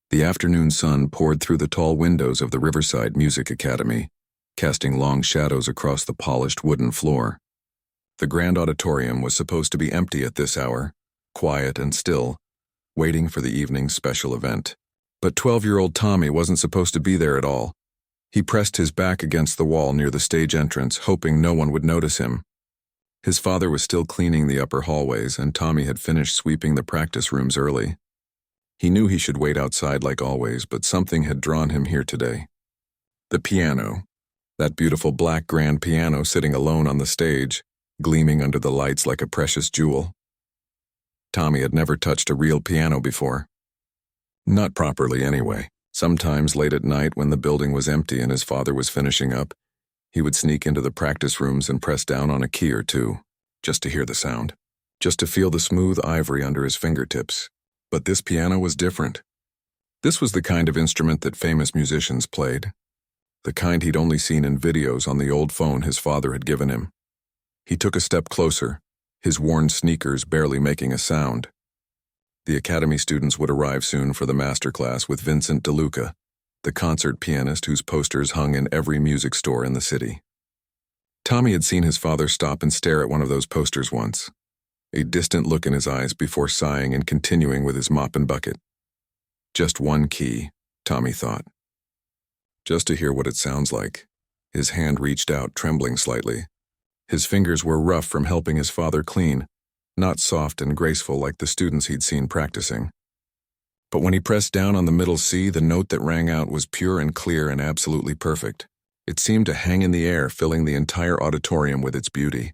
The afternoon sun poured through the tall windows of the Riverside Music Academy, casting long shadows across the polished wooden floor. The grand auditorium was supposed to be empty at this hour, quiet and still, waiting for the evening's special event. But 12-year-old Tommy wasn't supposed to be there at all. He pressed his back against the wall near the stage entrance, hoping no one would notice him. His father was still cleaning the upper hallways, and Tommy had finished sweeping the practice rooms early. He knew he should wait outside like always, but something had drawn him here today. The piano. That beautiful black grand piano sitting alone on the stage, gleaming under the lights like a precious jewel. Tommy had never touched a real piano before. Not properly, anyway. Sometimes late at night when the building was empty and his father was finishing up, he would sneak into the practice rooms and press down on a key or two, just to hear the sound, just to feel the smooth ivory under his fingertips. But this piano was different. This was the kind of instrument that famous musicians played, the kind he'd only seen in videos on the old phone his father had given him. He took a step closer, his worn sneakers barely making a sound. The academy students would arrive soon for the master class with Vincent DeLuca, the concert pianist whose posters hung in every music store in the city. Tommy had seen his father stop and stare at one of those posters once, a distant look in his eyes before sighing and continuing with his mop and bucket. Just one key, Tommy thought. Just to hear what it sounds like. His hand reached out, trembling slightly. His fingers were rough from helping his father clean, not soft and graceful like the students he'd seen practicing. But when he pressed down on the middle C, the note that rang out was pure and clear and absolutely perfect. It seemed to hang in the air, filling the entire auditorium with its beauty.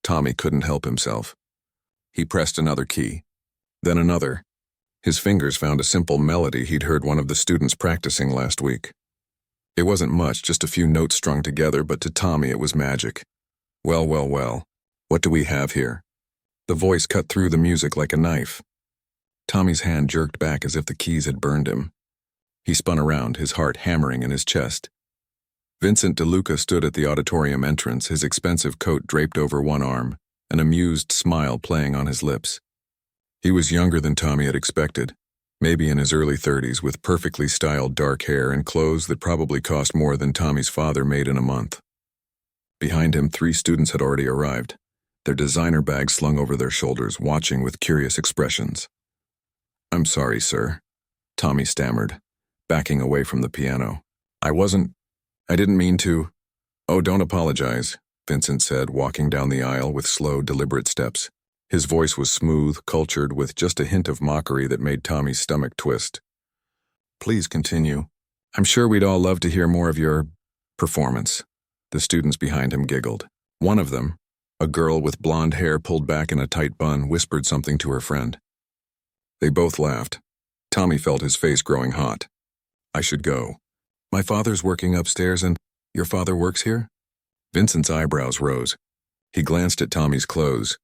Tommy couldn't help himself. He pressed another key, then another. His fingers found a simple melody he'd heard one of the students practicing last week. It wasn't much, just a few notes strung together, but to Tommy it was magic. Well, well, well, what do we have here? The voice cut through the music like a knife. Tommy's hand jerked back as if the keys had burned him. He spun around, his heart hammering in his chest. Vincent DeLuca stood at the auditorium entrance, his expensive coat draped over one arm, an amused smile playing on his lips. He was younger than Tommy had expected, maybe in his early 30s, with perfectly styled dark hair and clothes that probably cost more than Tommy's father made in a month. Behind him, 3 students had already arrived, their designer bags slung over their shoulders, watching with curious expressions. "I'm sorry, sir," Tommy stammered, backing away from the piano. I didn't mean to." "Oh, don't apologize," Vincent said, walking down the aisle with slow, deliberate steps. His voice was smooth, cultured, with just a hint of mockery that made Tommy's stomach twist. "Please continue. I'm sure we'd all love to hear more of your performance." The students behind him giggled. One of them, a girl with blonde hair pulled back in a tight bun, whispered something to her friend. They both laughed. Tommy felt his face growing hot. "I should go. My father's working upstairs and—" "Your father works here?" Vincent's eyebrows rose. He glanced at Tommy's clothes,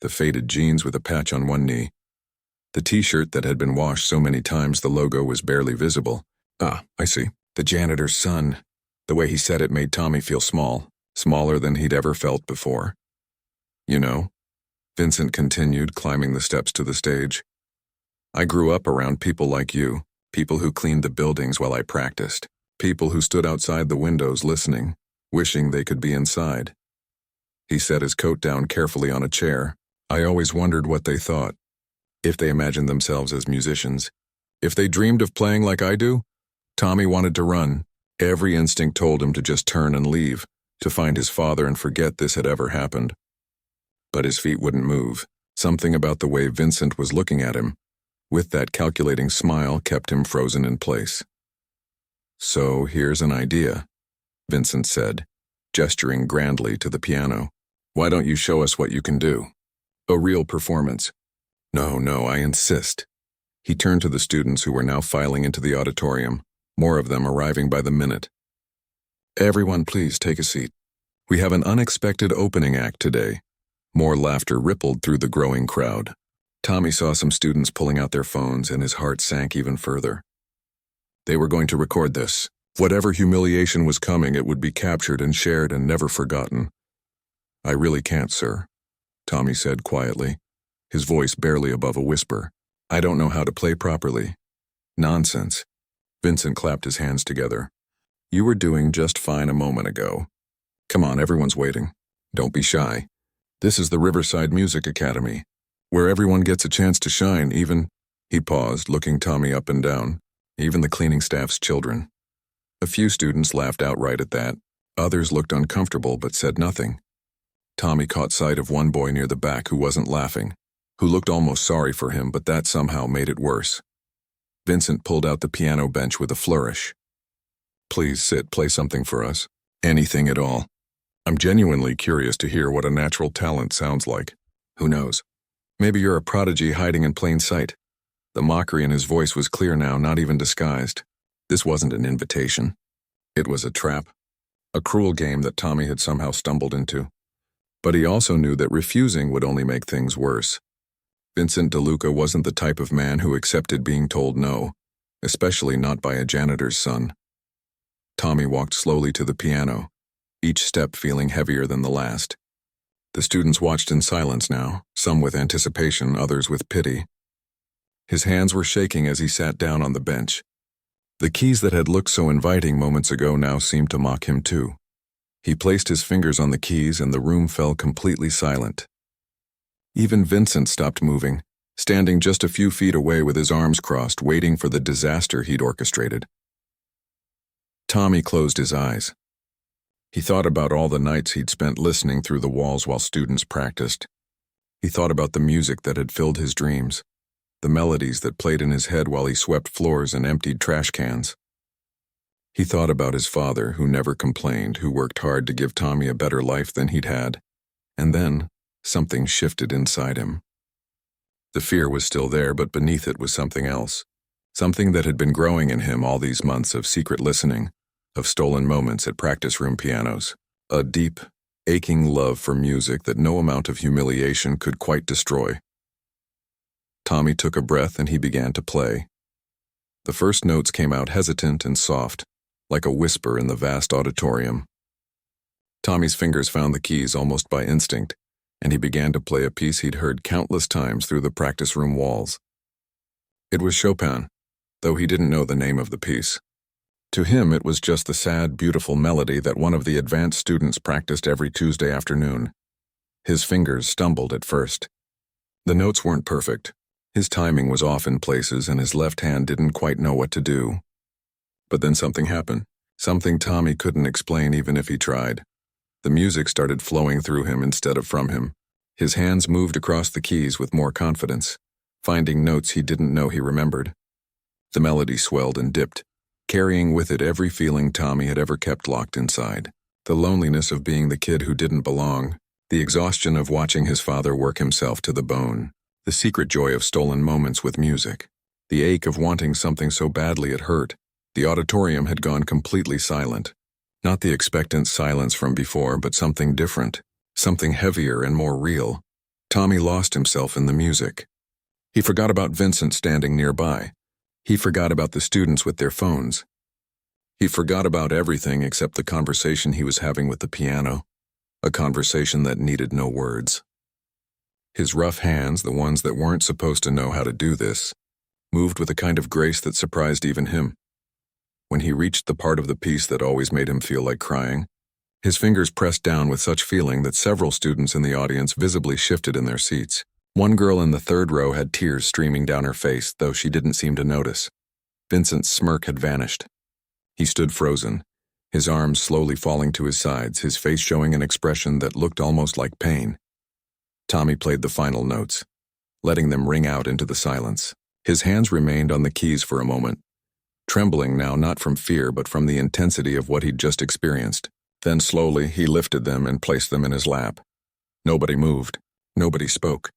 the faded jeans with a patch on one knee. The t-shirt that had been washed so many times the logo was barely visible. "Ah, I see. The janitor's son." The way he said it made Tommy feel small, smaller than he'd ever felt before. "You know," Vincent continued, climbing the steps to the stage, "I grew up around people like you, people who cleaned the buildings while I practiced, people who stood outside the windows listening, wishing they could be inside." He set his coat down carefully on a chair. "I always wondered what they thought, if they imagined themselves as musicians, if they dreamed of playing like I do." Tommy wanted to run. Every instinct told him to just turn and leave, to find his father and forget this had ever happened. But his feet wouldn't move. Something about the way Vincent was looking at him, with that calculating smile, kept him frozen in place. "So here's an idea," Vincent said, gesturing grandly to the piano. "Why don't you show us what you can do? A real performance." No, I insist." He turned to the students who were now filing into the auditorium, more of them arriving by the minute. "Everyone, please take a seat. We have an unexpected opening act today." More laughter rippled through the growing crowd. Tommy saw some students pulling out their phones, and his heart sank even further. They were going to record this. Whatever humiliation was coming, it would be captured and shared and never forgotten. "I really can't, sir," Tommy said quietly, his voice barely above a whisper. "I don't know how to play properly." Nonsense. Vincent clapped his hands together. You were doing just fine a moment ago. Come on, everyone's waiting. Don't be shy. This is the Riverside Music Academy, where everyone gets a chance to shine, even— He paused, looking Tommy up and down, even the cleaning staff's children. A few students laughed outright at that. Others looked uncomfortable but said nothing. Tommy caught sight of one boy near the back who wasn't laughing, who looked almost sorry for him, but that somehow made it worse. Vincent pulled out the piano bench with a flourish. Please sit, play something for us. Anything at all. I'm genuinely curious to hear what a natural talent sounds like. Who knows? Maybe you're a prodigy hiding in plain sight. The mockery in his voice was clear now, not even disguised. This wasn't an invitation. It was a trap. A cruel game that Tommy had somehow stumbled into. But he also knew that refusing would only make things worse. Vincent DeLuca wasn't the type of man who accepted being told no, especially not by a janitor's son. Tommy walked slowly to the piano, each step feeling heavier than the last. The students watched in silence now, some with anticipation, others with pity. His hands were shaking as he sat down on the bench. The keys that had looked so inviting moments ago now seemed to mock him too. He placed his fingers on the keys and the room fell completely silent. Even Vincent stopped moving, standing just a few feet away with his arms crossed, waiting for the disaster he'd orchestrated. Tommy closed his eyes. He thought about all the nights he'd spent listening through the walls while students practiced. He thought about the music that had filled his dreams, the melodies that played in his head while he swept floors and emptied trash cans. He thought about his father, who never complained, who worked hard to give Tommy a better life than he'd had. And then, something shifted inside him. The fear was still there, but beneath it was something else. Something that had been growing in him all these months of secret listening, of stolen moments at practice room pianos. A deep, aching love for music that no amount of humiliation could quite destroy. Tommy took a breath and he began to play. The first notes came out hesitant and soft, like a whisper in the vast auditorium. Tommy's fingers found the keys almost by instinct, and he began to play a piece he'd heard countless times through the practice room walls. It was Chopin, though he didn't know the name of the piece. To him, it was just the sad, beautiful melody that one of the advanced students practiced every Tuesday afternoon. His fingers stumbled at first. The notes weren't perfect. His timing was off in places, and his left hand didn't quite know what to do. But then something happened, something Tommy couldn't explain even if he tried. The music started flowing through him instead of from him. His hands moved across the keys with more confidence, finding notes he didn't know he remembered. The melody swelled and dipped, carrying with it every feeling Tommy had ever kept locked inside. The loneliness of being the kid who didn't belong, the exhaustion of watching his father work himself to the bone, the secret joy of stolen moments with music, the ache of wanting something so badly it hurt. The auditorium had gone completely silent. Not the expectant silence from before, but something different, something heavier and more real. Tommy lost himself in the music. He forgot about Vincent standing nearby. He forgot about the students with their phones. He forgot about everything except the conversation he was having with the piano, a conversation that needed no words. His rough hands, the ones that weren't supposed to know how to do this, moved with a kind of grace that surprised even him. When he reached the part of the piece that always made him feel like crying, his fingers pressed down with such feeling that several students in the audience visibly shifted in their seats. One girl in the third row had tears streaming down her face, though she didn't seem to notice. Vincent's smirk had vanished. He stood frozen, his arms slowly falling to his sides, his face showing an expression that looked almost like pain. Tommy played the final notes, letting them ring out into the silence. His hands remained on the keys for a moment, trembling now not from fear but from the intensity of what he'd just experienced. Then slowly he lifted them and placed them in his lap. Nobody moved. Nobody spoke.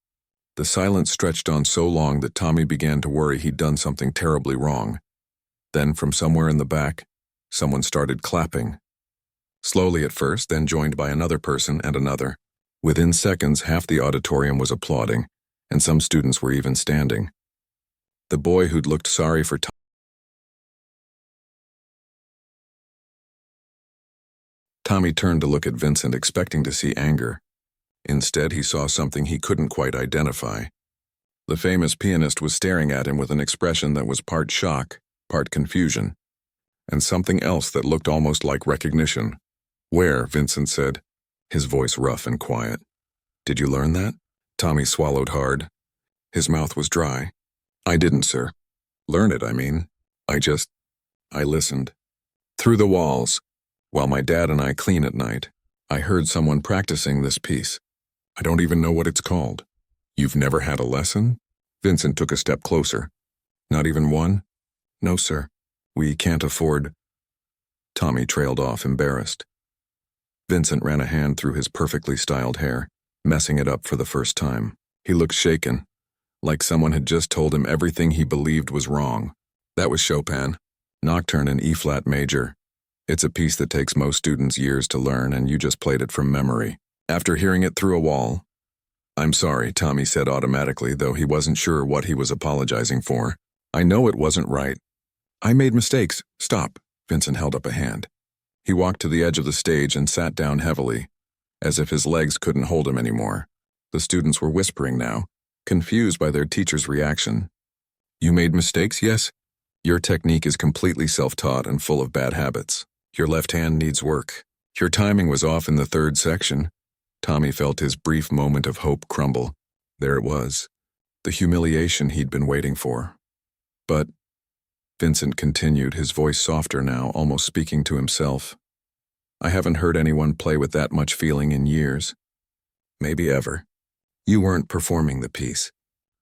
The silence stretched on so long that Tommy began to worry he'd done something terribly wrong. Then from somewhere in the back, someone started clapping. Slowly at first, then joined by another person and another. Within seconds, half the auditorium was applauding, and some students were even standing. The boy who'd looked sorry for Tommy turned to look at Vincent, expecting to see anger. Instead, he saw something he couldn't quite identify. The famous pianist was staring at him with an expression that was part shock, part confusion, and something else that looked almost like recognition. "Where?" Vincent said, his voice rough and quiet. "Did you learn that?" Tommy swallowed hard. His mouth was dry. "I didn't, sir. Learn it, I mean. I listened. Through the walls. While my dad and I clean at night, I heard someone practicing this piece. I don't even know what it's called." "You've never had a lesson?" Vincent took a step closer. "Not even one?" "No, sir. We can't afford—" Tommy trailed off, embarrassed. Vincent ran a hand through his perfectly styled hair, messing it up for the first time. He looked shaken, like someone had just told him everything he believed was wrong. "That was Chopin. Nocturne in E-flat major. It's a piece that takes most students years to learn, and you just played it from memory. After hearing it through a wall." "I'm sorry," Tommy said automatically, though he wasn't sure what he was apologizing for. "I know it wasn't right. I made mistakes." "Stop." Vincent held up a hand. He walked to the edge of the stage and sat down heavily, as if his legs couldn't hold him anymore. The students were whispering now, confused by their teacher's reaction. "You made mistakes, yes? Your technique is completely self-taught and full of bad habits. Your left hand needs work. Your timing was off in the third section." Tommy felt his brief moment of hope crumble. There it was, the humiliation he'd been waiting for. "But," Vincent continued, his voice softer now, almost speaking to himself, "I haven't heard anyone play with that much feeling in years. Maybe ever. You weren't performing the piece.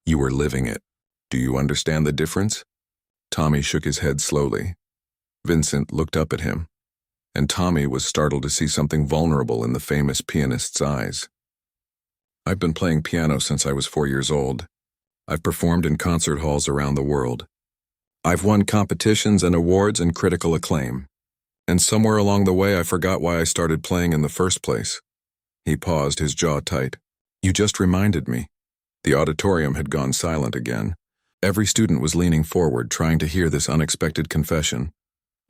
You were living it. Do you understand the difference?" Tommy shook his head slowly. Vincent looked up at him, and Tommy was startled to see something vulnerable in the famous pianist's eyes. "I've been playing piano since I was 4 years old. I've performed in concert halls around the world. I've won competitions and awards and critical acclaim. And somewhere along the way I forgot why I started playing in the first place." He paused, his jaw tight. "You just reminded me." The auditorium had gone silent again. Every student was leaning forward, trying to hear this unexpected confession.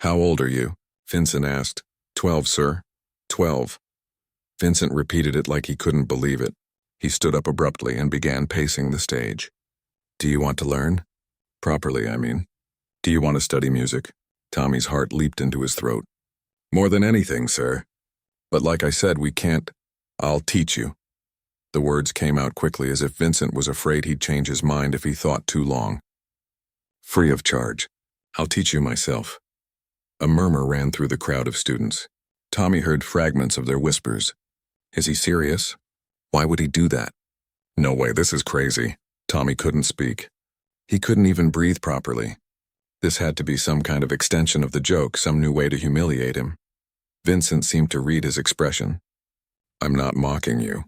"How old are you?" Vincent asked. 12, sir. 12. Vincent repeated it like he couldn't believe it. He stood up abruptly and began pacing the stage. "Do you want to learn? Properly, I mean. Do you want to study music?" Tommy's heart leaped into his throat. "More than anything, sir. But like I said, we can't—" "I'll teach you." The words came out quickly, as if Vincent was afraid he'd change his mind if he thought too long. "Free of charge. I'll teach you myself." A murmur ran through the crowd of students. Tommy heard fragments of their whispers. "Is he serious? Why would he do that? No way, this is crazy." Tommy couldn't speak. He couldn't even breathe properly. This had to be some kind of extension of the joke, some new way to humiliate him. Vincent seemed to read his expression. "I'm not mocking you.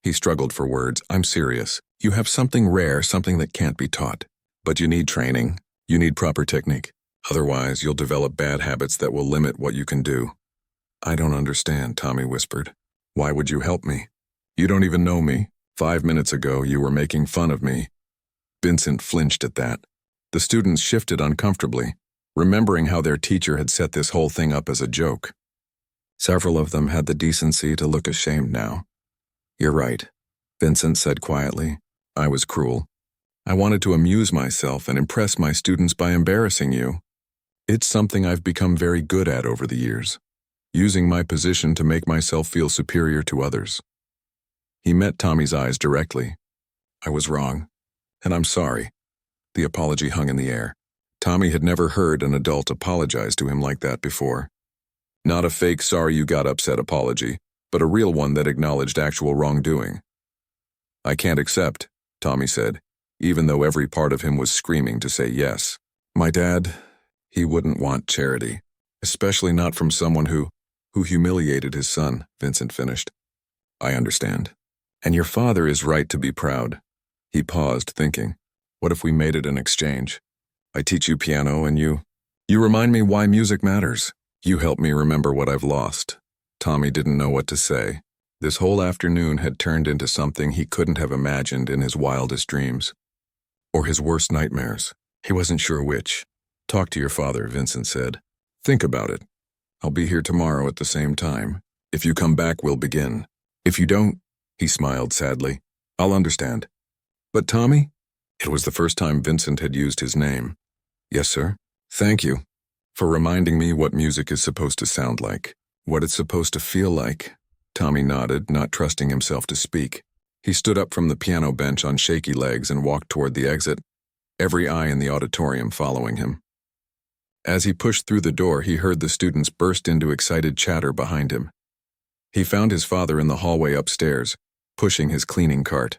He struggled for words. "I'm serious. You have something rare, something that can't be taught. But you need training. You need proper technique. Otherwise, you'll develop bad habits that will limit what you can do." "I don't understand," Tommy whispered. "Why would you help me? You don't even know me. 5 minutes ago, you were making fun of me." Vincent flinched at that. The students shifted uncomfortably, remembering how their teacher had set this whole thing up as a joke. Several of them had the decency to look ashamed now. "You're right," Vincent said quietly. "I was cruel. I wanted to amuse myself and impress my students by embarrassing you. It's something I've become very good at over the years, using my position to make myself feel superior to others." He met Tommy's eyes directly. "I was wrong, and I'm sorry." The apology hung in the air. Tommy had never heard an adult apologize to him like that before. Not a fake sorry you got upset apology, but a real one that acknowledged actual wrongdoing. "I can't accept," Tommy said, even though every part of him was screaming to say yes. "My dad, he wouldn't want charity, especially not from someone who humiliated his son," Vincent finished. "I understand. And your father is right to be proud." He paused, thinking, what if we made it an exchange? I teach you piano and you remind me why music matters. You help me remember what I've lost. Tommy didn't know what to say. This whole afternoon had turned into something he couldn't have imagined in his wildest dreams. Or his worst nightmares. He wasn't sure which. "Talk to your father," Vincent said. "Think about it. I'll be here tomorrow at the same time. If you come back, we'll begin. If you don't," he smiled sadly, "I'll understand." But Tommy? It was the first time Vincent had used his name. Yes, sir. Thank you for reminding me what music is supposed to sound like, what it's supposed to feel like. Tommy nodded, not trusting himself to speak. He stood up from the piano bench on shaky legs and walked toward the exit, every eye in the auditorium following him. As he pushed through the door, he heard the students burst into excited chatter behind him. He found his father in the hallway upstairs, pushing his cleaning cart.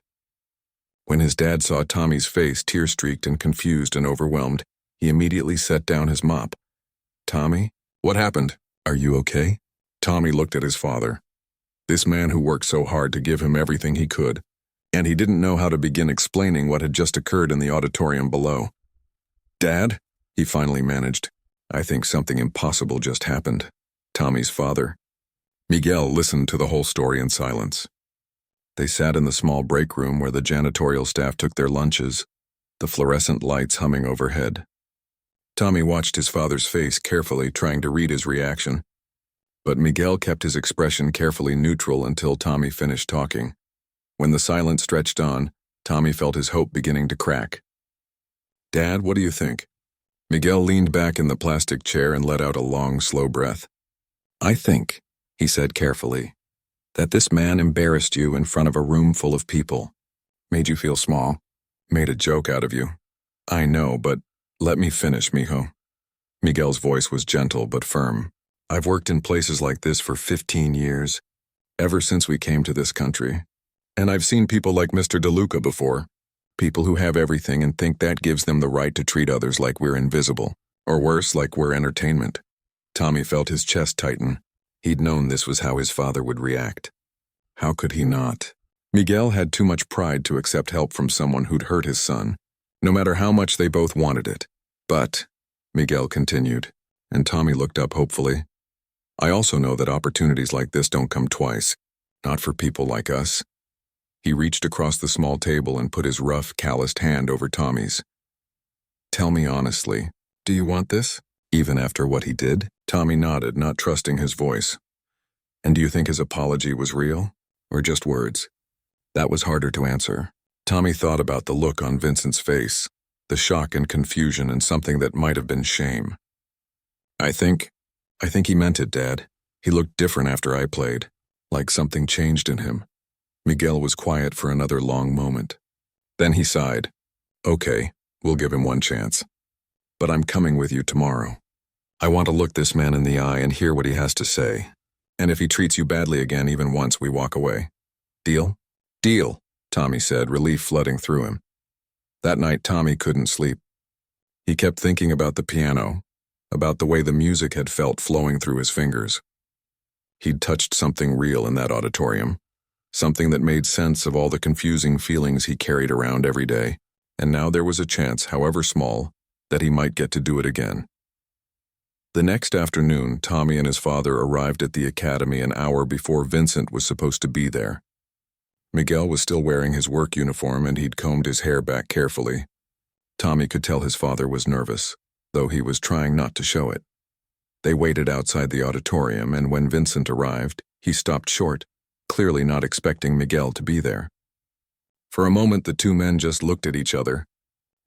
When his dad saw Tommy's face, tear-streaked and confused and overwhelmed, he immediately set down his mop. Tommy? What happened? Are you okay? Tommy looked at his father. This man who worked so hard to give him everything he could, and he didn't know how to begin explaining what had just occurred in the auditorium below. Dad? He finally managed. I think something impossible just happened. Tommy's father. Miguel listened to the whole story in silence. They sat in the small break room where the janitorial staff took their lunches, the fluorescent lights humming overhead. Tommy watched his father's face carefully, trying to read his reaction. But Miguel kept his expression carefully neutral until Tommy finished talking. When the silence stretched on, Tommy felt his hope beginning to crack. Dad, what do you think? Miguel leaned back in the plastic chair and let out a long, slow breath. I think, he said carefully, that this man embarrassed you in front of a room full of people, made you feel small, made a joke out of you. I know, but let me finish, mijo. Miguel's voice was gentle but firm. I've worked in places like this for 15 years, ever since we came to this country. And I've seen people like Mr. DeLuca before, people who have everything and think that gives them the right to treat others like we're invisible, or worse, like we're entertainment. Tommy felt his chest tighten. He'd known this was how his father would react. How could he not? Miguel had too much pride to accept help from someone who'd hurt his son, no matter how much they both wanted it. But, Miguel continued, and Tommy looked up hopefully, I also know that opportunities like this don't come twice, not for people like us. He reached across the small table and put his rough, calloused hand over Tommy's. Tell me honestly, do you want this? Even after what he did? Tommy nodded, not trusting his voice. And do you think his apology was real, or just words? That was harder to answer. Tommy thought about the look on Vincent's face, the shock and confusion and something that might have been shame. I think he meant it, Dad. He looked different after I played, like something changed in him. Miguel was quiet for another long moment. Then he sighed. Okay, we'll give him one chance. But I'm coming with you tomorrow. I want to look this man in the eye and hear what he has to say. And if he treats you badly again even once, we walk away. Deal? Deal, Tommy said, relief flooding through him. That night, Tommy couldn't sleep. He kept thinking about the piano, about the way the music had felt flowing through his fingers. He'd touched something real in that auditorium, something that made sense of all the confusing feelings he carried around every day, and now there was a chance, however small, that he might get to do it again. The next afternoon, Tommy and his father arrived at the academy an hour before Vincent was supposed to be there. Miguel was still wearing his work uniform and he'd combed his hair back carefully. Tommy could tell his father was nervous, though he was trying not to show it. They waited outside the auditorium, and when Vincent arrived, he stopped short, clearly not expecting Miguel to be there. For a moment, the two men just looked at each other.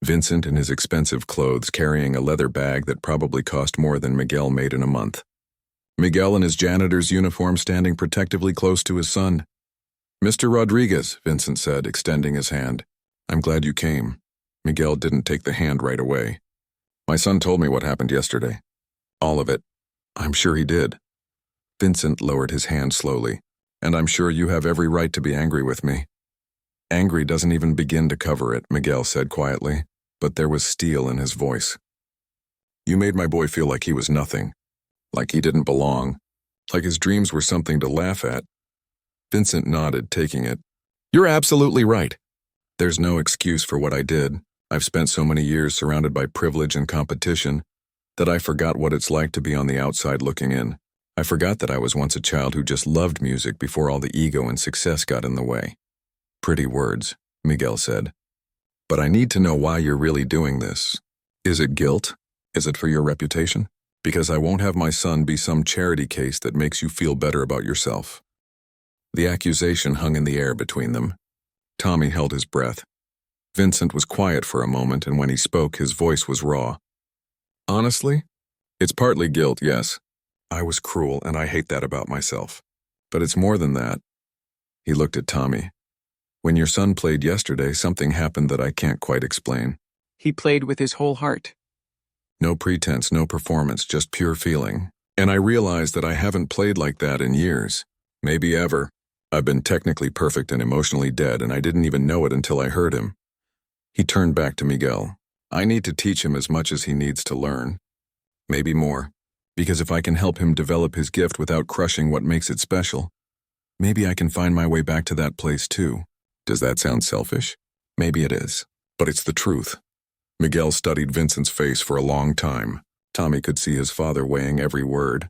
Vincent in his expensive clothes carrying a leather bag that probably cost more than Miguel made in a month. Miguel in his janitor's uniform standing protectively close to his son. Mr. Rodriguez, Vincent said, extending his hand. I'm glad you came. Miguel didn't take the hand right away. My son told me what happened yesterday. All of it. I'm sure he did. Vincent lowered his hand slowly. And I'm sure you have every right to be angry with me. Angry doesn't even begin to cover it, Miguel said quietly, but there was steel in his voice. You made my boy feel like he was nothing, like he didn't belong, like his dreams were something to laugh at. Vincent nodded, taking it. You're absolutely right. There's no excuse for what I did. I've spent so many years surrounded by privilege and competition that I forgot what it's like to be on the outside looking in. I forgot that I was once a child who just loved music before all the ego and success got in the way. Pretty words, Miguel said. But I need to know why you're really doing this. Is it guilt? Is it for your reputation? Because I won't have my son be some charity case that makes you feel better about yourself. The accusation hung in the air between them. Tommy held his breath. Vincent was quiet for a moment, and when he spoke, his voice was raw. Honestly, it's partly guilt, yes. I was cruel, and I hate that about myself. But it's more than that. He looked at Tommy. When your son played yesterday, something happened that I can't quite explain. He played with his whole heart. No pretense, no performance, just pure feeling. And I realized that I haven't played like that in years. Maybe ever. I've been technically perfect and emotionally dead, and I didn't even know it until I heard him. He turned back to Miguel. I need to teach him as much as he needs to learn. Maybe more. Because if I can help him develop his gift without crushing what makes it special, maybe I can find my way back to that place too. Does that sound selfish? Maybe it is. But it's the truth. Miguel studied Vincent's face for a long time. Tommy could see his father weighing every word,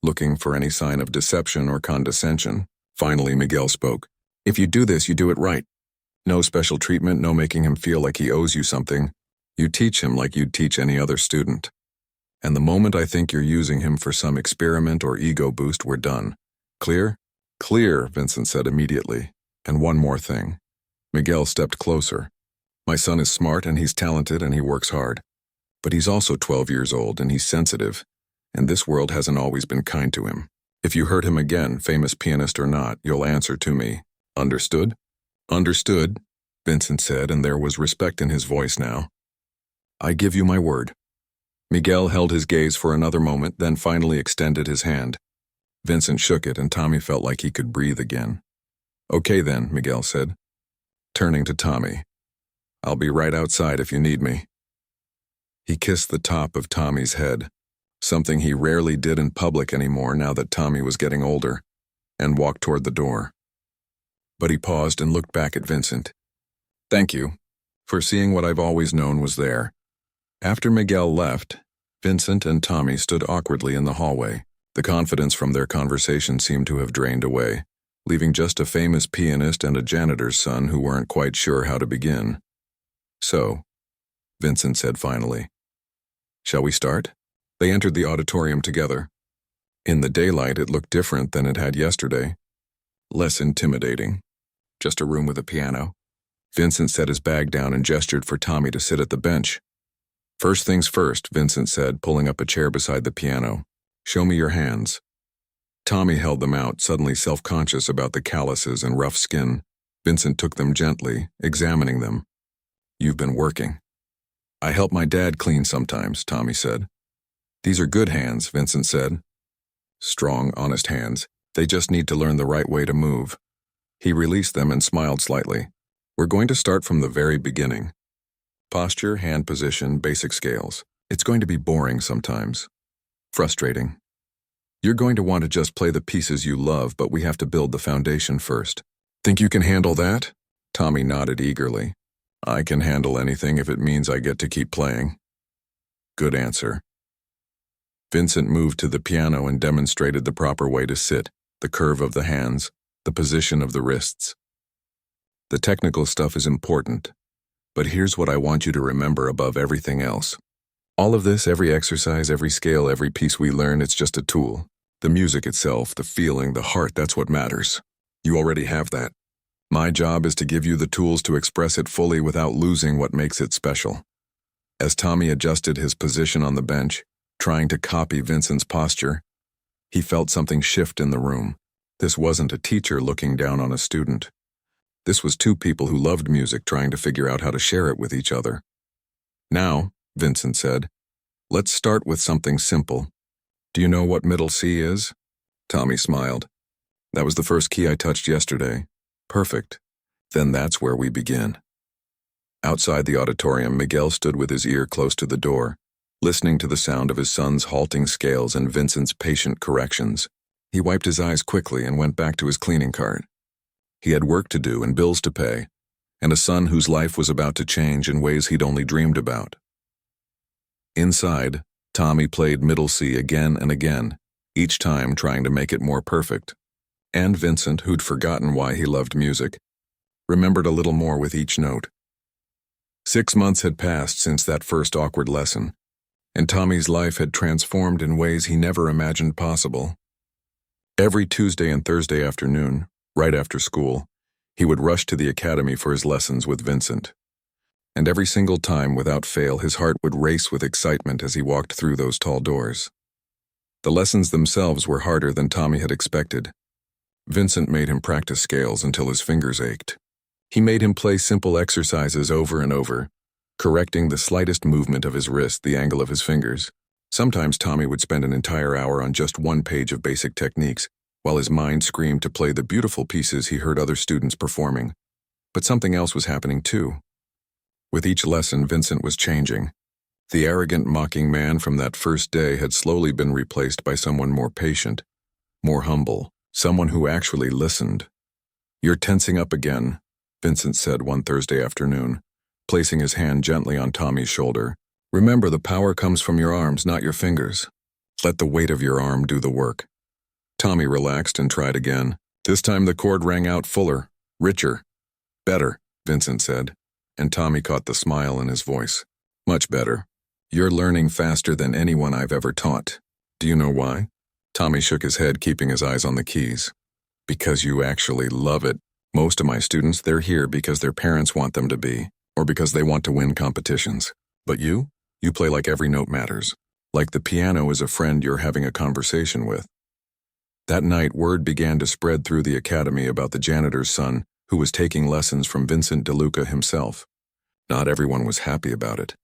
looking for any sign of deception or condescension. Finally, Miguel spoke. If you do this, you do it right. No special treatment, no making him feel like he owes you something. You teach him like you'd teach any other student. And the moment I think you're using him for some experiment or ego boost, we're done. Clear? Clear, Vincent said immediately. And one more thing. Miguel stepped closer. My son is smart and he's talented and he works hard. But he's also 12 years old and he's sensitive. And this world hasn't always been kind to him. If you hurt him again, famous pianist or not, you'll answer to me. Understood? Understood, Vincent said, and there was respect in his voice now. I give you my word. Miguel held his gaze for another moment, then finally extended his hand. Vincent shook it, and Tommy felt like he could breathe again. Okay then, Miguel said, turning to Tommy. I'll be right outside if you need me. He kissed the top of Tommy's head, something he rarely did in public anymore now that Tommy was getting older, and walked toward the door. But he paused and looked back at Vincent. Thank you for seeing what I've always known was there. After Miguel left, Vincent and Tommy stood awkwardly in the hallway. The confidence from their conversation seemed to have drained away, leaving just a famous pianist and a janitor's son who weren't quite sure how to begin. So, Vincent said finally, shall we start? They entered the auditorium together. In the daylight, it looked different than it had yesterday. Less intimidating. Just a room with a piano. Vincent set his bag down and gestured for Tommy to sit at the bench. First things first, Vincent said, pulling up a chair beside the piano. Show me your hands. Tommy held them out, suddenly self-conscious about the calluses and rough skin. Vincent took them gently, examining them. You've been working. I help my dad clean sometimes, Tommy said. These are good hands, Vincent said. Strong, honest hands. They just need to learn the right way to move. He released them and smiled slightly. We're going to start from the very beginning. Posture, hand position, basic scales. It's going to be boring sometimes. Frustrating. You're going to want to just play the pieces you love, but we have to build the foundation first. Think you can handle that? Tommy nodded eagerly. I can handle anything if it means I get to keep playing. Good answer. Vincent moved to the piano and demonstrated the proper way to sit, the curve of the hands, the position of the wrists. The technical stuff is important, but here's what I want you to remember above everything else. All of this, every exercise, every scale, every piece we learn, it's just a tool. The music itself, the feeling, the heart, that's what matters. You already have that. My job is to give you the tools to express it fully without losing what makes it special. As Tommy adjusted his position on the bench, trying to copy Vincent's posture, he felt something shift in the room. This wasn't a teacher looking down on a student. This was two people who loved music trying to figure out how to share it with each other. Now, Vincent said, let's start with something simple. Do you know what middle C is? Tommy smiled. That was the first key I touched yesterday. Perfect. Then that's where we begin. Outside the auditorium, Miguel stood with his ear close to the door, listening to the sound of his son's halting scales and Vincent's patient corrections. He wiped his eyes quickly and went back to his cleaning cart. He had work to do and bills to pay, and a son whose life was about to change in ways he'd only dreamed about. Inside, Tommy played middle C again and again, each time trying to make it more perfect. And Vincent, who'd forgotten why he loved music, remembered a little more with each note. 6 months had passed since that first awkward lesson, and Tommy's life had transformed in ways he never imagined possible. Every Tuesday and Thursday afternoon, right after school, he would rush to the academy for his lessons with Vincent. And every single time, without fail, his heart would race with excitement as he walked through those tall doors. The lessons themselves were harder than Tommy had expected. Vincent made him practice scales until his fingers ached. He made him play simple exercises over and over, correcting the slightest movement of his wrist, the angle of his fingers. Sometimes Tommy would spend an entire hour on just one page of basic techniques, while his mind screamed to play the beautiful pieces he heard other students performing. But something else was happening too. With each lesson, Vincent was changing. The arrogant, mocking man from that first day had slowly been replaced by someone more patient, more humble, someone who actually listened. "You're tensing up again," Vincent said one Thursday afternoon, placing his hand gently on Tommy's shoulder. "Remember, the power comes from your arms, not your fingers. Let the weight of your arm do the work." Tommy relaxed and tried again. This time the chord rang out fuller, richer. "Better," Vincent said, and Tommy caught the smile in his voice. "Much better. You're learning faster than anyone I've ever taught. Do you know why?" Tommy shook his head, keeping his eyes on the keys. "Because you actually love it. Most of my students, they're here because their parents want them to be, or because they want to win competitions. But you play like every note matters. Like the piano is a friend you're having a conversation with." That night, word began to spread through the academy about the janitor's son, who was taking lessons from Vincent DeLuca himself. Not everyone was happy about it.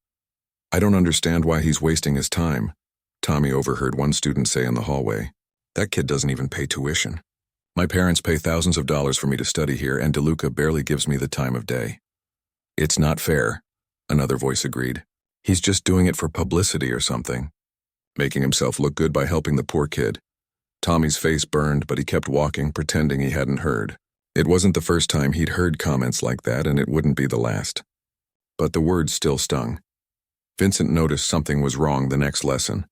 "I don't understand why he's wasting his time," Tommy overheard one student say in the hallway. "That kid doesn't even pay tuition. My parents pay thousands of dollars for me to study here, and DeLuca barely gives me the time of day." "It's not fair," another voice agreed. "He's just doing it for publicity or something. Making himself look good by helping the poor kid." Tommy's face burned, but he kept walking, pretending he hadn't heard. It wasn't the first time he'd heard comments like that, and it wouldn't be the last. But the words still stung. Vincent noticed something was wrong the next lesson.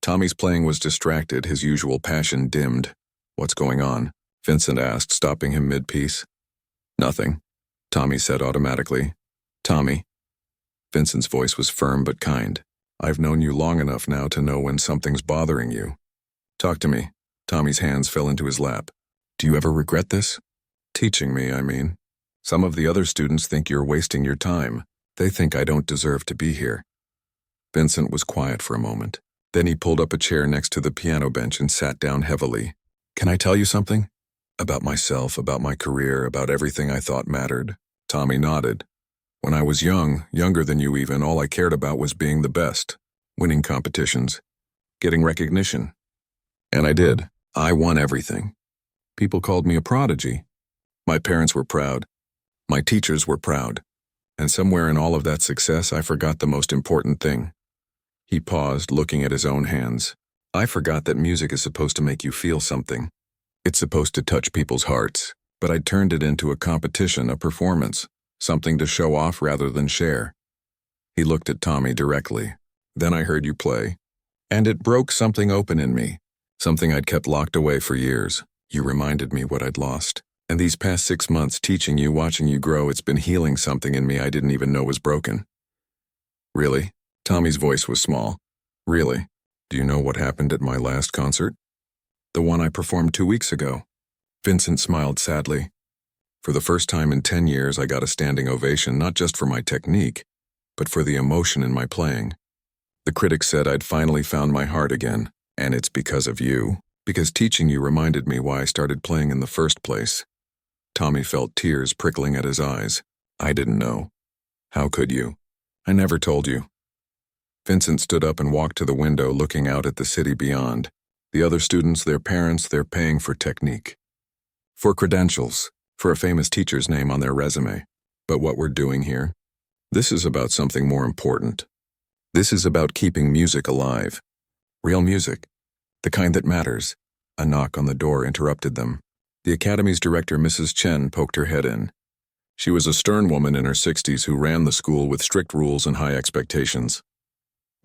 Tommy's playing was distracted, his usual passion dimmed. "What's going on?" Vincent asked, stopping him mid-piece. "Nothing," Tommy said automatically. "Tommy." Vincent's voice was firm but kind. "I've known you long enough now to know when something's bothering you. Talk to me." Tommy's hands fell into his lap. "Do you ever regret this? Teaching me, I mean. Some of the other students think you're wasting your time. They think I don't deserve to be here." Vincent was quiet for a moment. Then he pulled up a chair next to the piano bench and sat down heavily. "Can I tell you something? About myself, about my career, about everything I thought mattered." Tommy nodded. "When I was young, younger than you even, all I cared about was being the best, winning competitions, getting recognition. And I did. I won everything. People called me a prodigy. My parents were proud. My teachers were proud. And somewhere in all of that success, I forgot the most important thing." He paused, looking at his own hands. "I forgot that music is supposed to make you feel something. It's supposed to touch people's hearts. But I turned it into a competition, a performance, something to show off rather than share." He looked at Tommy directly. "Then I heard you play. And it broke something open in me, something I'd kept locked away for years. You reminded me what I'd lost. And these past 6 months teaching you, watching you grow, it's been healing something in me I didn't even know was broken." "Really?" Tommy's voice was small. "Really? Do you know what happened at my last concert? The one I performed 2 weeks ago." Vincent smiled sadly. "For the first time in 10 years, I got a standing ovation, not just for my technique, but for the emotion in my playing. The critics said I'd finally found my heart again, and it's because of you. Because teaching you reminded me why I started playing in the first place." Tommy felt tears prickling at his eyes. "I didn't know. How could you? I never told you." Vincent stood up and walked to the window, looking out at the city beyond. The other students, their parents, they're paying for technique. For credentials, for a famous teacher's name on their resume. But what we're doing here? This is about something more important. This is about keeping music alive. Real music. The kind that matters." A knock on the door interrupted them. The academy's director, Mrs. Chen, poked her head in. She was a stern woman in her 60s who ran the school with strict rules and high expectations.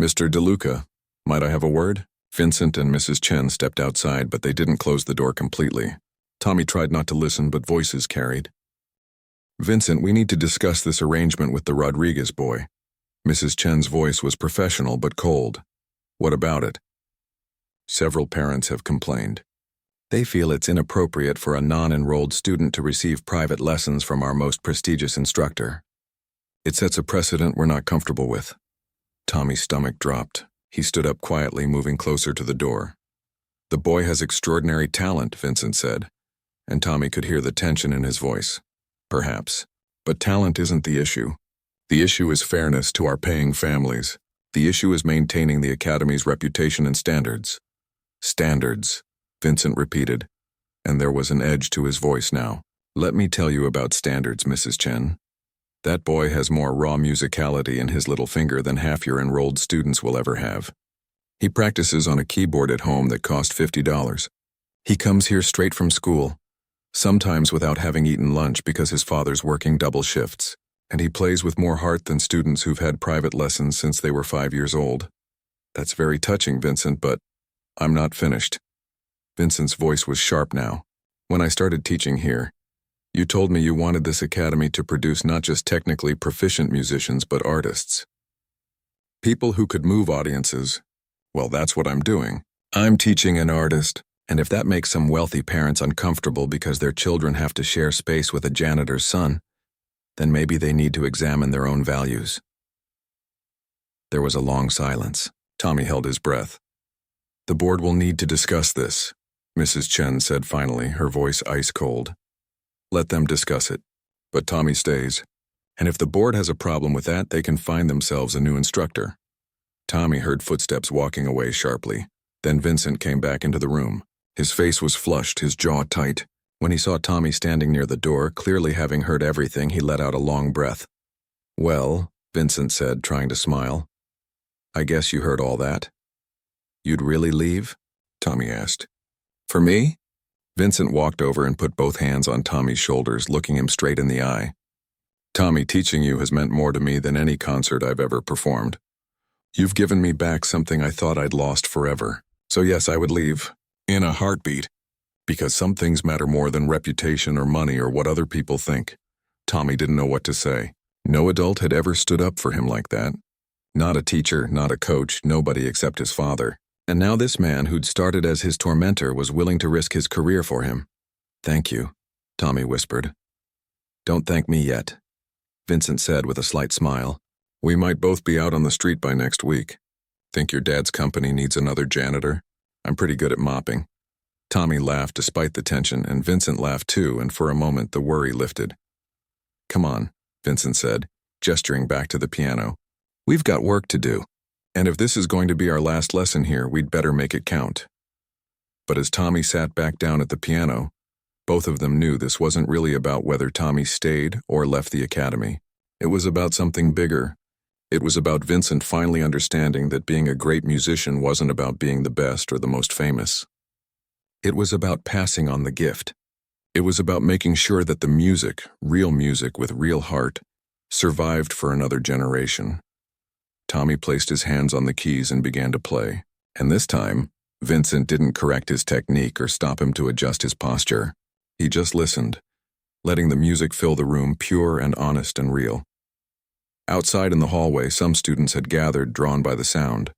"Mr. DeLuca, might I have a word?" Vincent and Mrs. Chen stepped outside, but they didn't close the door completely. Tommy tried not to listen, but voices carried. "Vincent, we need to discuss this arrangement with the Rodriguez boy." Mrs. Chen's voice was professional but cold. "What about it?" "Several parents have complained. They feel it's inappropriate for a non-enrolled student to receive private lessons from our most prestigious instructor." It sets a precedent we're not comfortable with. Tommy's stomach dropped. He stood up quietly, moving closer to the door. The boy has extraordinary talent, Vincent said, and Tommy could hear the tension in his voice. Perhaps. But talent isn't the issue. The issue is fairness to our paying families. The issue is maintaining the Academy's reputation and standards. Standards, Vincent repeated, and there was an edge to his voice now. Let me tell you about standards, Mrs. Chen. That boy has more raw musicality in his little finger than half your enrolled students will ever have. He practices on a keyboard at home that cost $50. He comes here straight from school, sometimes without having eaten lunch because his father's working double shifts, and he plays with more heart than students who've had private lessons since they were 5 years old. That's very touching, Vincent, but I'm not finished. Vincent's voice was sharp now. When I started teaching here, you told me you wanted this academy to produce not just technically proficient musicians, but artists. People who could move audiences. Well, that's what I'm doing. I'm teaching an artist, and if that makes some wealthy parents uncomfortable because their children have to share space with a janitor's son, then maybe they need to examine their own values. There was a long silence. Tommy held his breath. The board will need to discuss this, Mrs. Chen said finally, her voice ice cold. Let them discuss it. But Tommy stays. And if the board has a problem with that, they can find themselves a new instructor. Tommy heard footsteps walking away sharply. Then Vincent came back into the room. His face was flushed, his jaw tight. When he saw Tommy standing near the door, clearly having heard everything, he let out a long breath. Well, Vincent said, trying to smile. I guess you heard all that. You'd really leave? Tommy asked. For me? Vincent walked over and put both hands on Tommy's shoulders, looking him straight in the eye. Tommy, teaching you has meant more to me than any concert I've ever performed. You've given me back something I thought I'd lost forever. So yes, I would leave. In a heartbeat. Because some things matter more than reputation or money or what other people think. Tommy didn't know what to say. No adult had ever stood up for him like that. Not a teacher, not a coach, nobody except his father. And now this man who'd started as his tormentor was willing to risk his career for him. Thank you, Tommy whispered. Don't thank me yet, Vincent said with a slight smile. We might both be out on the street by next week. Think your dad's company needs another janitor? I'm pretty good at mopping. Tommy laughed despite the tension, and Vincent laughed too, and for a moment the worry lifted. Come on, Vincent said, gesturing back to the piano. We've got work to do. And if this is going to be our last lesson here, we'd better make it count. But as Tommy sat back down at the piano, both of them knew this wasn't really about whether Tommy stayed or left the academy. It was about something bigger. It was about Vincent finally understanding that being a great musician wasn't about being the best or the most famous. It was about passing on the gift. It was about making sure that the music, real music with real heart, survived for another generation. Tommy placed his hands on the keys and began to play. And this time, Vincent didn't correct his technique or stop him to adjust his posture. He just listened, letting the music fill the room pure and honest and real. Outside in the hallway, some students had gathered, drawn by the sound.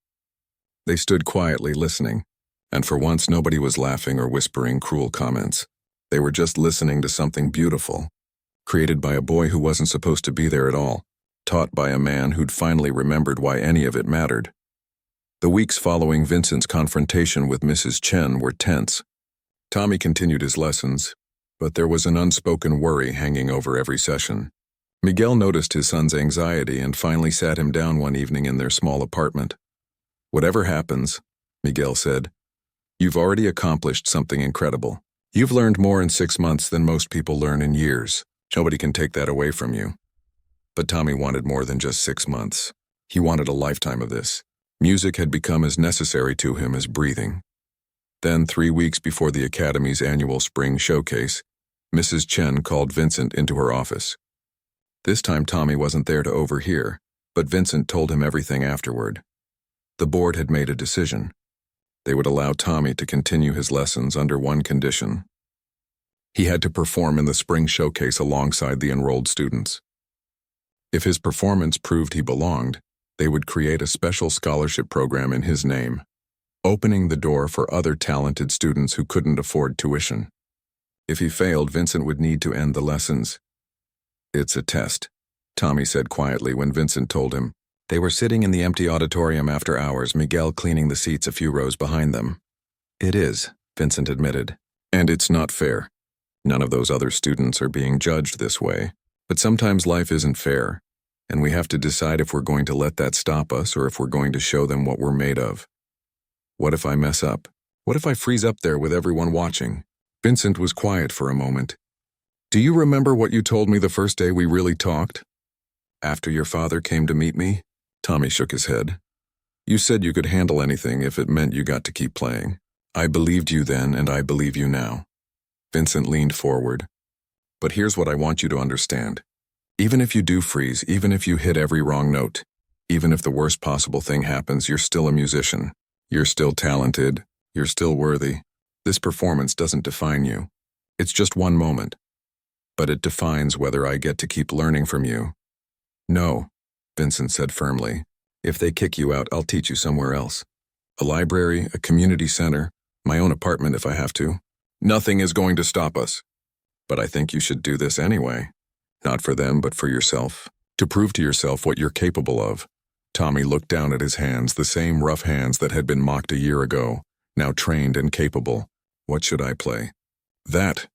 They stood quietly listening, and for once nobody was laughing or whispering cruel comments. They were just listening to something beautiful, created by a boy who wasn't supposed to be there at all, taught by a man who'd finally remembered why any of it mattered. The weeks following Vincent's confrontation with Mrs. Chen were tense. Tommy continued his lessons, but there was an unspoken worry hanging over every session. Miguel noticed his son's anxiety and finally sat him down one evening in their small apartment. Whatever happens, Miguel said, you've already accomplished something incredible. You've learned more in 6 months than most people learn in years. Nobody can take that away from you. But Tommy wanted more than just 6 months. He wanted a lifetime of this. Music had become as necessary to him as breathing. Then, 3 weeks before the Academy's annual spring showcase, Mrs. Chen called Vincent into her office. This time Tommy wasn't there to overhear, but Vincent told him everything afterward. The board had made a decision. They would allow Tommy to continue his lessons under one condition. He had to perform in the spring showcase alongside the enrolled students. If his performance proved he belonged, they would create a special scholarship program in his name, opening the door for other talented students who couldn't afford tuition. If he failed, Vincent would need to end the lessons. It's a test, Tommy said quietly when Vincent told him. They were sitting in the empty auditorium after hours, Miguel cleaning the seats a few rows behind them. It is, Vincent admitted. And it's not fair. None of those other students are being judged this way. But sometimes life isn't fair, and we have to decide if we're going to let that stop us or if we're going to show them what we're made of. What if I mess up? What if I freeze up there with everyone watching? Vincent was quiet for a moment. Do you remember what you told me the first day we really talked? After your father came to meet me? Tommy shook his head. You said you could handle anything if it meant you got to keep playing. I believed you then, and I believe you now. Vincent leaned forward. But here's what I want you to understand. Even if you do freeze, even if you hit every wrong note, even if the worst possible thing happens, you're still a musician. You're still talented. You're still worthy. This performance doesn't define you. It's just one moment. But it defines whether I get to keep learning from you. No, Vincent said firmly. If they kick you out, I'll teach you somewhere else. A library, a community center, my own apartment if I have to. Nothing is going to stop us. But I think you should do this anyway. Not for them, but for yourself. To prove to yourself what you're capable of. Tommy looked down at his hands, the same rough hands that had been mocked a year ago, now trained and capable. What should I play? That,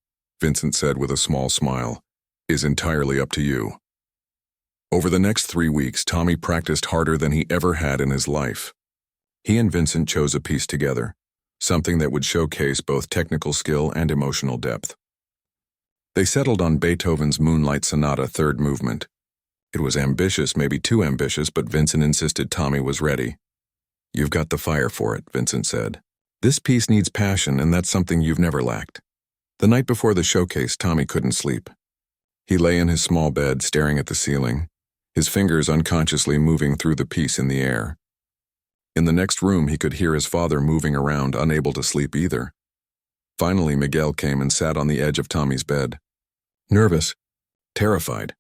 Vincent said with a small smile, is entirely up to you. Over the next 3 weeks, Tommy practiced harder than he ever had in his life. He and Vincent chose a piece together, something that would showcase both technical skill and emotional depth. They settled on Beethoven's Moonlight Sonata third movement. It was ambitious, maybe too ambitious, but Vincent insisted Tommy was ready. You've got the fire for it, Vincent said. This piece needs passion, and that's something you've never lacked. The night before the showcase, Tommy couldn't sleep. He lay in his small bed, staring at the ceiling, his fingers unconsciously moving through the piece in the air. In the next room, he could hear his father moving around, unable to sleep either. Finally, Miguel came and sat on the edge of Tommy's bed. Nervous. Terrified.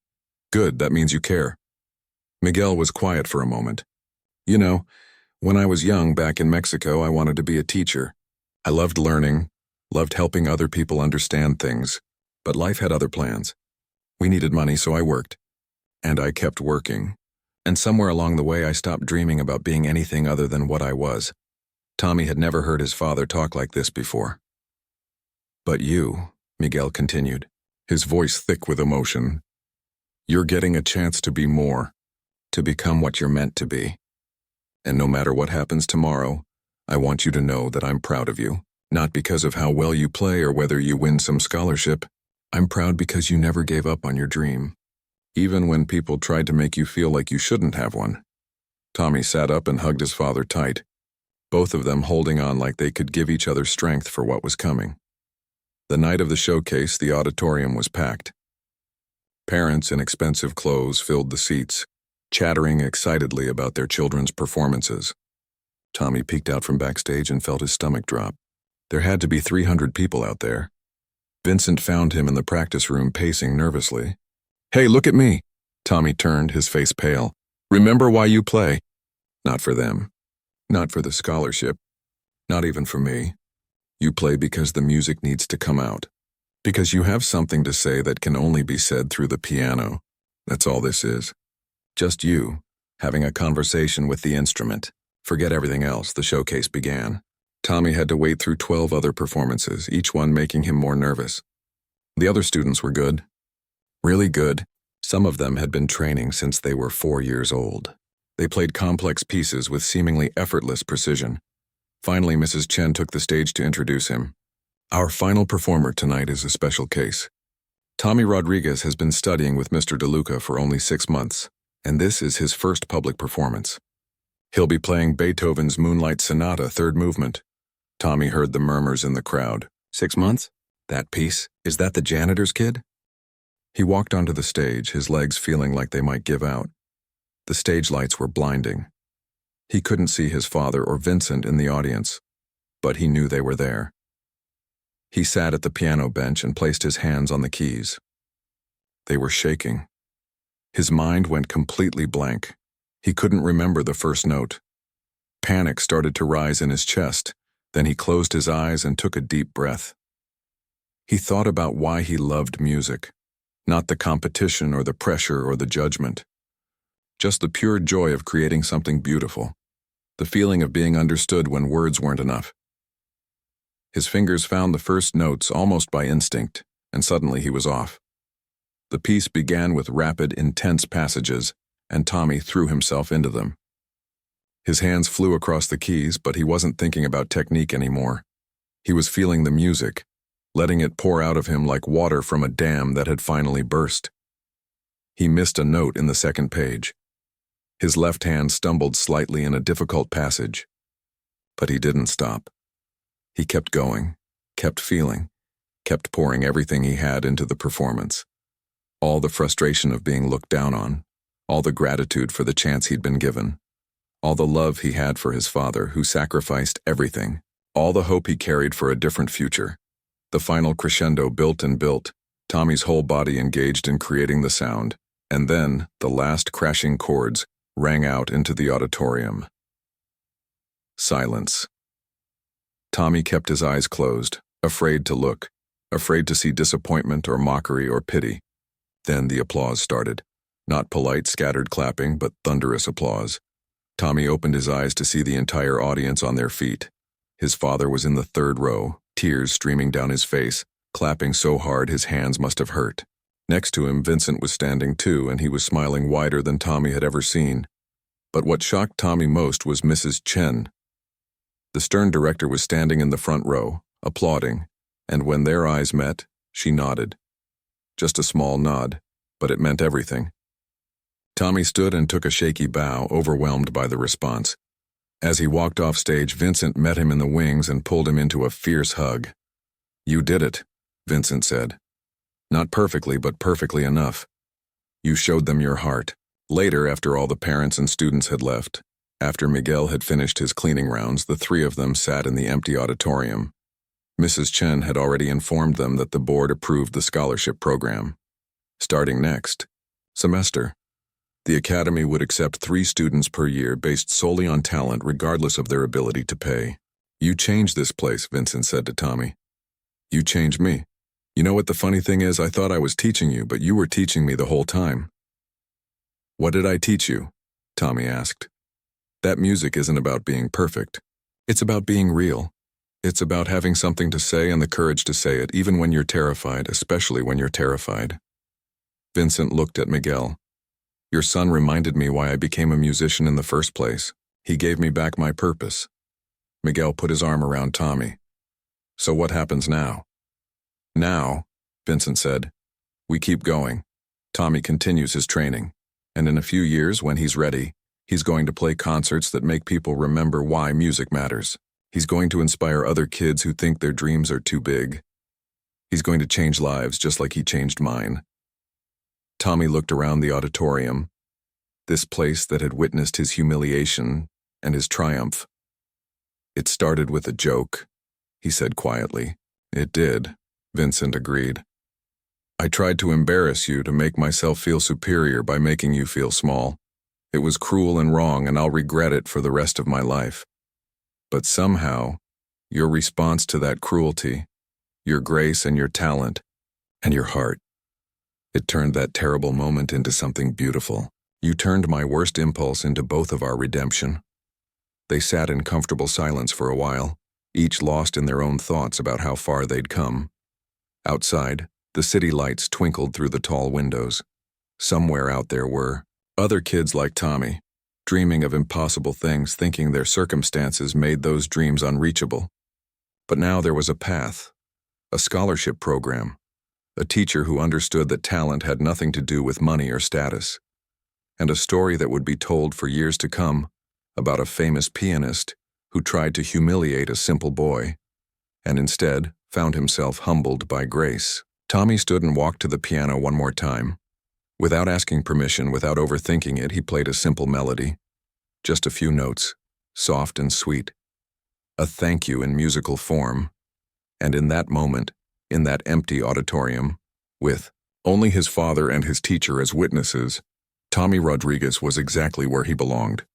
Good, that means you care. Miguel was quiet for a moment. You know, when I was young back in Mexico, I wanted to be a teacher. I loved learning, loved helping other people understand things, but life had other plans. We needed money, so I worked. And I kept working. And somewhere along the way, I stopped dreaming about being anything other than what I was. Tommy had never heard his father talk like this before. But you, Miguel continued, his voice thick with emotion, you're getting a chance to be more, to become what you're meant to be. And no matter what happens tomorrow, I want you to know that I'm proud of you, not because of how well you play or whether you win some scholarship. I'm proud because you never gave up on your dream, even when people tried to make you feel like you shouldn't have one. Tommy sat up and hugged his father tight, both of them holding on like they could give each other strength for what was coming. The night of the showcase, the auditorium was packed. Parents in expensive clothes filled the seats, chattering excitedly about their children's performances. Tommy peeked out from backstage and felt his stomach drop. There had to be 300 people out there. Vincent found him in the practice room pacing nervously. Hey, look at me. Tommy turned, his face pale. Remember why you play? Not for them. Not for the scholarship. Not even for me. You play because the music needs to come out. Because you have something to say that can only be said through the piano. That's all this is. Just you, having a conversation with the instrument. Forget everything else, the showcase began. Tommy had to wait through 12 other performances, each one making him more nervous. The other students were good. Really good. Some of them had been training since they were 4 years old. They played complex pieces with seemingly effortless precision. Finally, Mrs. Chen took the stage to introduce him. Our final performer tonight is a special case. Tommy Rodriguez has been studying with Mr. DeLuca for only 6 months, and this is his first public performance. He'll be playing Beethoven's Moonlight Sonata third movement. Tommy heard the murmurs in the crowd. 6 months? That piece? Is that the janitor's kid? He walked onto the stage, his legs feeling like they might give out. The stage lights were blinding. He couldn't see his father or Vincent in the audience, but he knew they were there. He sat at the piano bench and placed his hands on the keys. They were shaking. His mind went completely blank. He couldn't remember the first note. Panic started to rise in his chest. Then he closed his eyes and took a deep breath. He thought about why he loved music. Not the competition or the pressure or the judgment. Just the pure joy of creating something beautiful. The feeling of being understood when words weren't enough. His fingers found the first notes almost by instinct, and suddenly he was off. The piece began with rapid, intense passages, and Tommy threw himself into them. His hands flew across the keys, but he wasn't thinking about technique anymore. He was feeling the music, letting it pour out of him like water from a dam that had finally burst. He missed a note in the second page. His left hand stumbled slightly in a difficult passage. But he didn't stop. He kept going, kept feeling, kept pouring everything he had into the performance. All the frustration of being looked down on, all the gratitude for the chance he'd been given, all the love he had for his father who sacrificed everything, all the hope he carried for a different future. The final crescendo built and built, Tommy's whole body engaged in creating the sound, and then the last crashing chords rang out into the auditorium. Silence. Tommy kept his eyes closed, afraid to look, afraid to see disappointment or mockery or pity. Then the applause started. Not polite, scattered clapping, but thunderous applause. Tommy opened his eyes to see the entire audience on their feet. His father was in the third row, tears streaming down his face, clapping so hard his hands must have hurt. Next to him, Vincent was standing too, and he was smiling wider than Tommy had ever seen. But what shocked Tommy most was Mrs. Chen. The stern director was standing in the front row, applauding, and when their eyes met, she nodded. Just a small nod, but it meant everything. Tommy stood and took a shaky bow, overwhelmed by the response. As he walked off stage, Vincent met him in the wings and pulled him into a fierce hug. "You did it," Vincent said. "Not perfectly, but perfectly enough. You showed them your heart." Later, after all the parents and students had left, after Miguel had finished his cleaning rounds, the three of them sat in the empty auditorium. Mrs. Chen had already informed them that the board approved the scholarship program. Starting next semester, the academy would accept 3 students per year based solely on talent regardless of their ability to pay. "You changed this place," Vincent said to Tommy. "You changed me. You know what the funny thing is? I thought I was teaching you, but you were teaching me the whole time." "What did I teach you?" Tommy asked. "That music isn't about being perfect. It's about being real. It's about having something to say and the courage to say it, even when you're terrified, especially when you're terrified." Vincent looked at Miguel. "Your son reminded me why I became a musician in the first place. He gave me back my purpose." Miguel put his arm around Tommy. "So what happens now?" "Now," Vincent said, "we keep going. Tommy continues his training, and in a few years, when he's ready, he's going to play concerts that make people remember why music matters. He's going to inspire other kids who think their dreams are too big. He's going to change lives just like he changed mine." Tommy looked around the auditorium, this place that had witnessed his humiliation and his triumph. "It started with a joke," he said quietly. "It did," Vincent agreed. "I tried to embarrass you to make myself feel superior by making you feel small. It was cruel and wrong, and I'll regret it for the rest of my life. But somehow, your response to that cruelty, your grace and your talent, and your heart, it turned that terrible moment into something beautiful. You turned my worst impulse into both of our redemption." They sat in comfortable silence for a while, each lost in their own thoughts about how far they'd come. Outside, the city lights twinkled through the tall windows. Somewhere out there were other kids like Tommy, dreaming of impossible things, thinking their circumstances made those dreams unreachable. But now there was a path, a scholarship program, a teacher who understood that talent had nothing to do with money or status, and a story that would be told for years to come about a famous pianist who tried to humiliate a simple boy, and instead found himself humbled by grace. Tommy stood and walked to the piano one more time. Without asking permission, without overthinking it, he played a simple melody. Just a few notes, soft and sweet. A thank you in musical form. And in that moment, in that empty auditorium, with only his father and his teacher as witnesses, Tommy Rodriguez was exactly where he belonged.